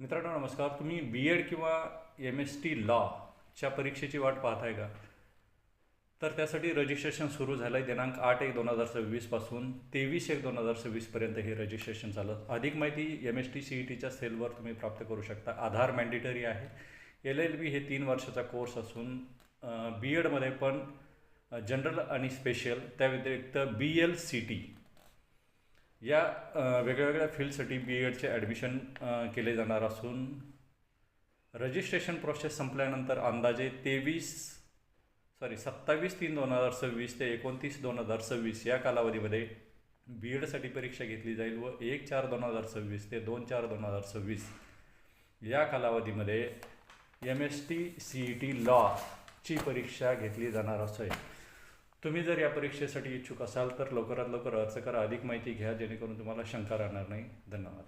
मित्रांनो नमस्कार. तुम्ही B.Ed किंवा MST लॉच्या परीक्षेची वाट पाहताय का? तर त्यासाठी रजिस्ट्रेशन सुरू झालं आहे. दिनांक 8/1/2026 पासून 23/1/2026 हे रजिस्ट्रेशन झालं. अधिक माहिती MST CETच्या सेलवर तुम्ही प्राप्त करू शकता. आधार मॅन्डेटरी आहे. LLB हे 3 वर्षाचा कोर्स असून B.Edमध्ये पण जनरल आणि स्पेशल, त्या व्यतिरिक्त BLCT या वेगवेगळ्या फील्डसाठी B.Edचे ॲडमिशन केले जाणार असून रजिस्ट्रेशन प्रोसेस संपल्यानंतर अंदाजे 27/3/2026 ते 29/2/2026 या कालावधीमध्ये B.Edसाठी परीक्षा घेतली जाईल व 1/4/2026 ते 2/4/2026 या कालावधीमध्ये MST CET लॉची परीक्षा घेतली जाणार असेल. तुम्ही जर या परीक्षेसाठी इच्छुक असाल तर लवकरात लवकर अर्ज करा. अधिक माहिती घ्या जेणेकरून तुम्हाला शंका राहणार नाही. धन्यवाद.